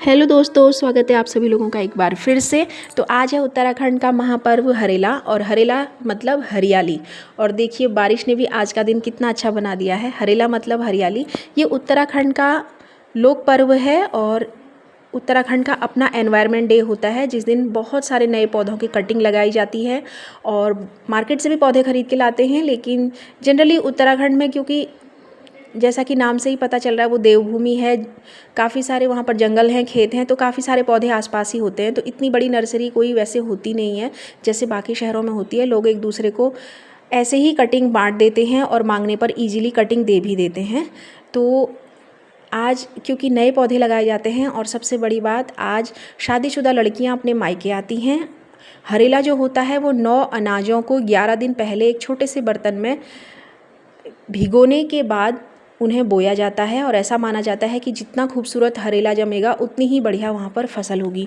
Hello दोस्तों, स्वागत है आप सभी लोगों का एक बार फिर से। तो आज है उत्तराखंड का महापर्व हरेला, और हरेला मतलब हरियाली। और देखिए बारिश ने भी आज का दिन कितना अच्छा बना दिया है। हरेला मतलब हरियाली। ये उत्तराखंड का लोक पर्व है और उत्तराखंड का अपना एनवायरनमेंट डे होता है, जिस दिन बहुत सारे नए पौधों की कटिंग लगाई जाती है और मार्केट से भी पौधे खरीद के लाते हैं। लेकिन जनरली उत्तराखंड में, क्योंकि जैसा कि नाम से ही पता चल रहा है वो देवभूमि है, काफ़ी सारे वहाँ पर जंगल हैं, खेत हैं, तो काफ़ी सारे पौधे आसपास ही होते हैं। तो इतनी बड़ी नर्सरी कोई वैसे होती नहीं है जैसे बाकी शहरों में होती है। लोग एक दूसरे को ऐसे ही कटिंग बांट देते हैं और मांगने पर इजीली कटिंग दे भी देते हैं। तो आज क्योंकि नए पौधे लगाए जाते हैं, और सबसे बड़ी बात, आज शादीशुदा लड़कियां अपने मायके आती हैं। हरेला जो होता है वो 9 अनाजों को 11 दिन पहले एक छोटे से बर्तन में भिगोने के बाद उन्हें बोया जाता है, और ऐसा माना जाता है कि जितना खूबसूरत हरेला जमेगा उतनी ही बढ़िया वहाँ पर फसल होगी।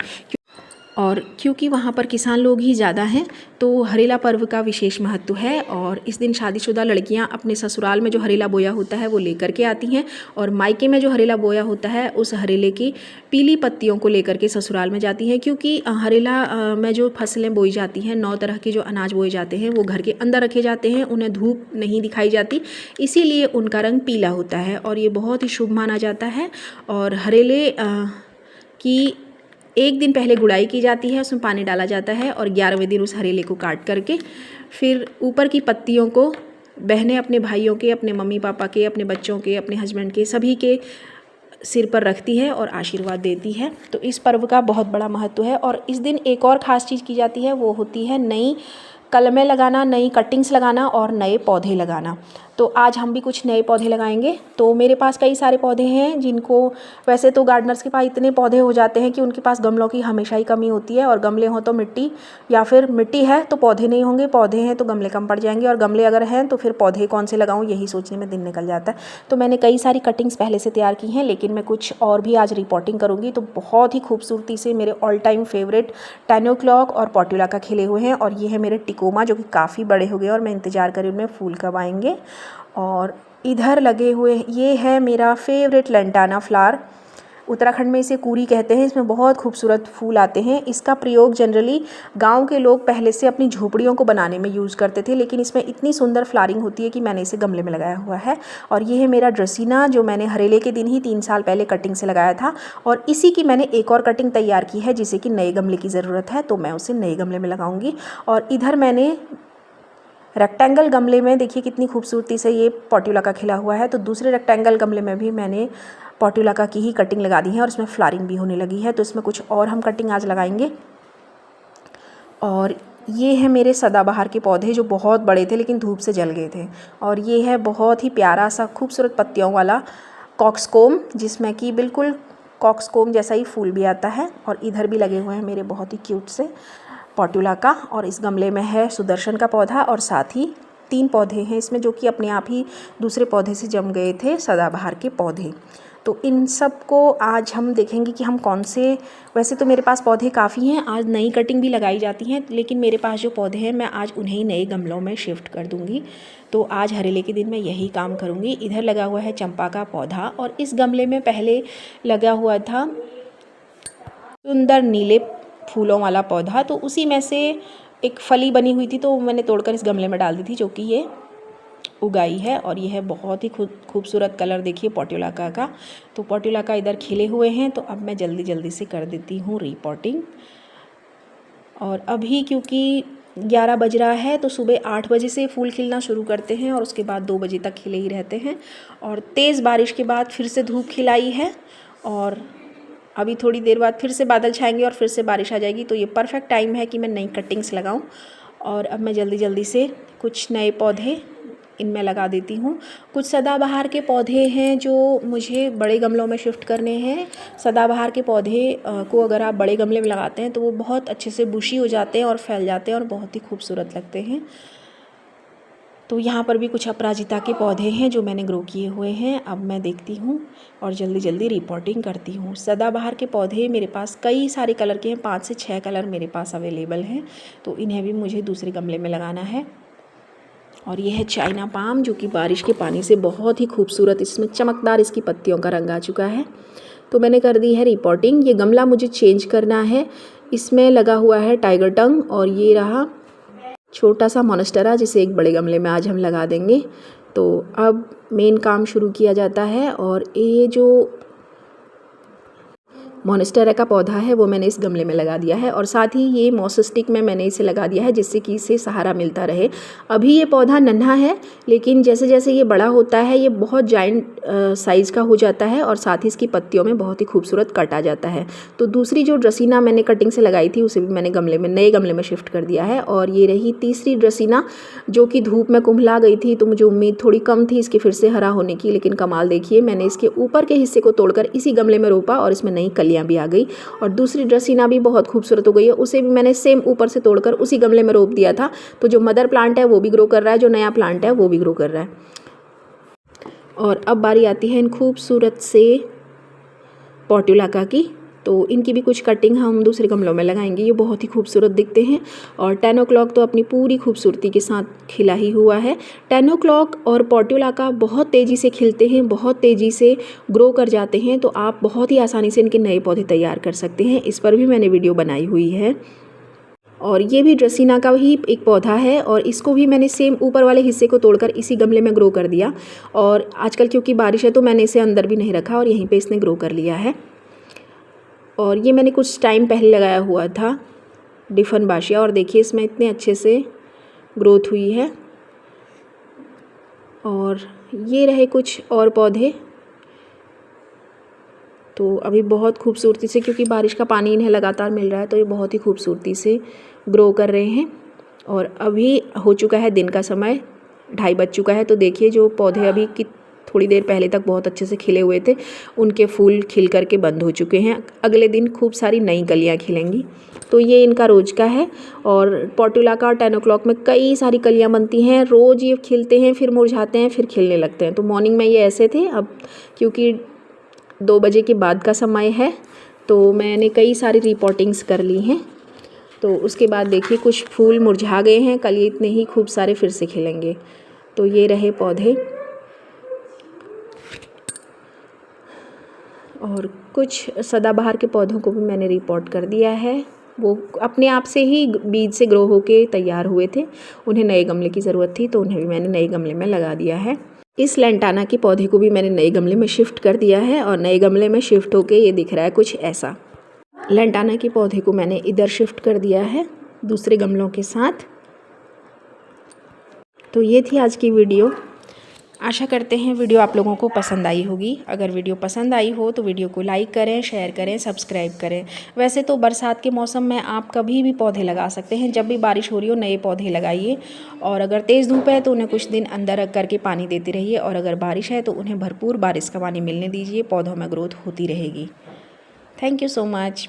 और क्योंकि वहाँ पर किसान लोग ही ज़्यादा हैं, तो हरेला पर्व का विशेष महत्व है। और इस दिन शादीशुदा लड़कियाँ अपने ससुराल में जो हरेला बोया होता है वो लेकर के आती हैं, और मायके में जो हरेला बोया होता है उस हरेले की पीली पत्तियों को लेकर के ससुराल में जाती हैं। क्योंकि हरेला में जो फसलें बोई जाती हैं, 9 तरह के जो अनाज बोए जाते हैं, वो घर के अंदर रखे जाते हैं, उन्हें धूप नहीं दिखाई जाती, इसीलिए उनका रंग पीला होता है और ये बहुत ही शुभ माना जाता है। और हरेले की एक दिन पहले गुड़ाई की जाती है, उसमें पानी डाला जाता है, और 11वें दिन उस हरेले को काट करके फिर ऊपर की पत्तियों को बहनें अपने भाइयों के, अपने मम्मी पापा के, अपने बच्चों के, अपने हस्बैंड के, सभी के सिर पर रखती है और आशीर्वाद देती है। तो इस पर्व का बहुत बड़ा महत्व है। और इस दिन एक और ख़ास चीज़ की जाती है, वो होती है नई कलमें लगाना, नई कटिंग्स लगाना और नए पौधे लगाना। तो आज हम भी कुछ नए पौधे लगाएंगे। तो मेरे पास कई सारे पौधे हैं, जिनको वैसे तो गार्डनर्स के पास इतने पौधे हो जाते हैं कि उनके पास गमलों की हमेशा ही कमी होती है, और गमले हों तो मिट्टी, या फिर मिट्टी है तो पौधे नहीं होंगे, पौधे हैं तो गमले कम पड़ जाएंगे, और गमले अगर हैं तो फिर पौधे कौन से लगाऊं, यही सोचने में दिन निकल जाता है। तो मैंने कई सारी कटिंग्स पहले से तैयार की हैं, लेकिन मैं कुछ और भी आज रिपोर्टिंग करूँगी। तो बहुत ही खूबसूरती से मेरे ऑल टाइम फेवरेट टैन्योक्लॉक और पोर्टुलाका खिले हुए हैं, और ये है मेरे टिकोमा, जो कि काफ़ी बड़े हो गए और मैं इंतज़ार कर रही हूँ उनमें फूल कब आएंगे। और इधर लगे हुए ये है मेरा फेवरेट लेंटाना फ्लावर, उत्तराखंड में इसे कूरी कहते हैं। इसमें बहुत खूबसूरत फूल आते हैं। इसका प्रयोग जनरली गांव के लोग पहले से अपनी झोपड़ियों को बनाने में यूज़ करते थे, लेकिन इसमें इतनी सुंदर फ्लावरिंग होती है कि मैंने इसे गमले में लगाया हुआ है। और ये है मेरा ड्रेसिना, जो मैंने हरेले के दिन ही 3 साल पहले कटिंग से लगाया था, और इसी की मैंने एक और कटिंग तैयार की है, जिसे कि नए गमले की ज़रूरत है, तो मैं उसे नए गमले में लगाऊंगी। और इधर मैंने रेक्टेंगल गमले में, देखिए कितनी खूबसूरती से ये पोर्टुलाका खिला हुआ है, तो दूसरे रेक्टेंगल गमले में भी मैंने पोर्टुलाका की ही कटिंग लगा दी है, और इसमें फ्लावरिंग भी होने लगी है। तो इसमें कुछ और हम कटिंग आज लगाएंगे। और ये है मेरे सदाबहार के पौधे, जो बहुत बड़े थे लेकिन धूप से जल गए थे। और ये है बहुत ही प्यारा सा खूबसूरत पत्तियों वाला कॉक्सकोम, जिसमें कि बिल्कुल कॉक्सकोम जैसा ही फूल भी आता है। और इधर भी लगे हुए हैं मेरे बहुत ही क्यूट से पोर्टुलाका। और इस गमले में है सुदर्शन का पौधा, और साथ ही 3 पौधे हैं इसमें, जो कि अपने आप ही दूसरे पौधे से जम गए थे, सदाबहार के पौधे। तो इन सब को आज हम देखेंगे कि हम कौन से, वैसे तो मेरे पास पौधे काफ़ी हैं, आज नई कटिंग भी लगाई जाती हैं, लेकिन मेरे पास जो पौधे हैं मैं आज उन्हें नए गमलों में शिफ्ट कर दूँगी। तो आज हरेले के दिन मैं यही काम करूँगी। इधर लगा हुआ है चंपा का पौधा, और इस गमले में पहले लगा हुआ था सुंदर नीले फूलों वाला पौधा, तो उसी में से एक फली बनी हुई थी, तो मैंने तोड़कर इस गमले में डाल दी थी, जो कि ये उगाई है। और ये है बहुत ही खूबसूरत कलर, देखिए पोर्टुलाका का। तो पोर्टुलाका इधर खिले हुए हैं, तो अब मैं जल्दी जल्दी से कर देती हूँ रिपोर्टिंग। और अभी क्योंकि 11 बज रहा है, तो सुबह 8 बजे से फूल खिलना शुरू करते हैं, और उसके बाद 2 बजे तक खिले ही रहते हैं। और तेज़ बारिश के बाद फिर से धूप खिलाई है, और अभी थोड़ी देर बाद फिर से बादल छाएंगे और फिर से बारिश आ जाएगी। तो ये परफेक्ट टाइम है कि मैं नई कटिंग्स लगाऊं। और अब मैं जल्दी जल्दी से कुछ नए पौधे इनमें लगा देती हूँ। कुछ सदाबहार के पौधे हैं जो मुझे बड़े गमलों में शिफ्ट करने हैं। सदाबहार के पौधे को अगर आप बड़े गमले में लगाते हैं तो वो बहुत अच्छे से बुशी हो जाते हैं और फैल जाते हैं और बहुत ही खूबसूरत लगते हैं। तो यहाँ पर भी कुछ अपराजिता के पौधे हैं जो मैंने ग्रो किए हुए हैं। अब मैं देखती हूँ और जल्दी जल्दी रिपोर्टिंग करती हूँ। सदाबहार के पौधे मेरे पास कई सारे कलर के हैं, 5 से 6 कलर मेरे पास अवेलेबल हैं, तो इन्हें भी मुझे दूसरे गमले में लगाना है। और ये है चाइना पाम, जो कि बारिश के पानी से बहुत ही खूबसूरत, इसमें चमकदार इसकी पत्तियों का रंग आ चुका है। तो मैंने कर दी है रिपोर्टिंग। ये गमला मुझे चेंज करना है, इसमें लगा हुआ है टाइगर टंग और ये रहा छोटा सा मोनेस्टेरा जिसे एक बड़े गमले में आज हम लगा देंगे। तो अब मेन काम शुरू किया जाता है और ये जो मोनेस्टेरा का पौधा है वो मैंने इस गमले में लगा दिया है और साथ ही ये मॉस स्टिक में मैंने इसे लगा दिया है जिससे कि इसे सहारा मिलता रहे। अभी ये पौधा नन्हा है लेकिन जैसे जैसे ये बड़ा होता है ये बहुत जाइंट साइज़ का हो जाता है और साथ ही इसकी पत्तियों में बहुत ही खूबसूरत कट आ जाता है। तो दूसरी जो ड्रेसिना मैंने कटिंग से लगाई थी उसे भी मैंने नए गमले में शिफ्ट कर दिया है। और ये रही तीसरी ड्रेसिना जो कि धूप में कुम्भला गई थी, तो मुझे उम्मीद थोड़ी कम थी इसके फिर से हरा होने की, लेकिन कमाल देखिए मैंने इसके ऊपर के हिस्से को तोड़कर इसी गमले में रोपा और इसमें नई कलियाँ भी आ गई। और दूसरी ड्रेसिना भी बहुत खूबसूरत हो गई है, उसे भी मैंने सेम ऊपर से तोड़कर उसी गमले में रोप दिया था। तो जो मदर प्लांट है वो भी ग्रो कर रहा है, जो नया प्लांट है वो भी ग्रो कर रहा है। और अब बारी आती है इन खूबसूरत से पोर्टुलाका की। तो इनकी भी कुछ कटिंग हम दूसरे गमलों में लगाएंगे, ये बहुत ही खूबसूरत दिखते हैं। और 10 o'clock तो अपनी पूरी खूबसूरती के साथ खिला ही हुआ है। 10 o'clock और पोर्टुलाका बहुत तेज़ी से खिलते हैं, बहुत तेज़ी से ग्रो कर जाते हैं, तो आप बहुत ही आसानी से इनके नए पौधे तैयार कर सकते हैं। इस पर भी मैंने वीडियो बनाई हुई है। और ये भी ड्रेसिना का ही एक पौधा है और इसको भी मैंने सेम ऊपर वाले हिस्से को तोड़कर इसी गमले में ग्रो कर दिया। और आजकल क्योंकि बारिश है तो मैंने इसे अंदर भी नहीं रखा और यहीं पे इसने ग्रो कर लिया है। और ये मैंने कुछ टाइम पहले लगाया हुआ था डिफनबाशिया और देखिए इसमें इतने अच्छे से ग्रोथ हुई है। और ये रहे कुछ और पौधे, तो अभी बहुत खूबसूरती से, क्योंकि बारिश का पानी इन्हें लगातार मिल रहा है, तो ये बहुत ही खूबसूरती से ग्रो कर रहे हैं। और अभी हो चुका है दिन का समय, 2:30 बज चुका है। तो देखिए जो पौधे अभी की थोड़ी देर पहले तक बहुत अच्छे से खिले हुए थे उनके फूल खिल कर के बंद हो चुके हैं। अगले दिन खूब सारी नई कलियाँ खिलेंगी। तो ये इनका रोज़ का है। और पोर्टुलाका 10 o'clock में कई सारी कलियाँ बनती हैं, रोज़ ये खिलते हैं, फिर मुरझाते हैं, फिर खिलने लगते हैं। तो मॉर्निंग में ये ऐसे थे, अब क्योंकि 2 बजे के बाद का समय है तो मैंने कई सारी रिपोर्टिंग्स कर ली हैं। तो उसके बाद देखिए कुछ फूल मुरझा गए हैं, कल ये इतने ही खूब सारे फिर से खिलेंगे। तो ये रहे पौधे। और कुछ सदाबहार के पौधों को भी मैंने रिपोर्ट कर दिया है, वो अपने आप से ही बीज से ग्रो होके तैयार हुए थे, उन्हें नए गमले की ज़रूरत थी तो उन्हें भी मैंने नए गमले में लगा दिया है। इस लेंटाना के पौधे को भी मैंने नए गमले में शिफ्ट कर दिया है और नए गमले में शिफ्ट होके ये दिख रहा है कुछ ऐसा। लेंटाना के पौधे को मैंने इधर शिफ्ट कर दिया है दूसरे गमलों के साथ। तो ये थी आज की वीडियो। आशा करते हैं वीडियो आप लोगों को पसंद आई होगी। अगर वीडियो पसंद आई हो तो वीडियो को लाइक करें, शेयर करें, सब्सक्राइब करें। वैसे तो बरसात के मौसम में आप कभी भी पौधे लगा सकते हैं, जब भी बारिश हो रही हो नए पौधे लगाइए। और अगर तेज़ धूप है तो उन्हें कुछ दिन अंदर रख करके पानी देते रहिए, और अगर बारिश है तो उन्हें भरपूर बारिश का पानी मिलने दीजिए, पौधों में ग्रोथ होती रहेगी। Thank you so much.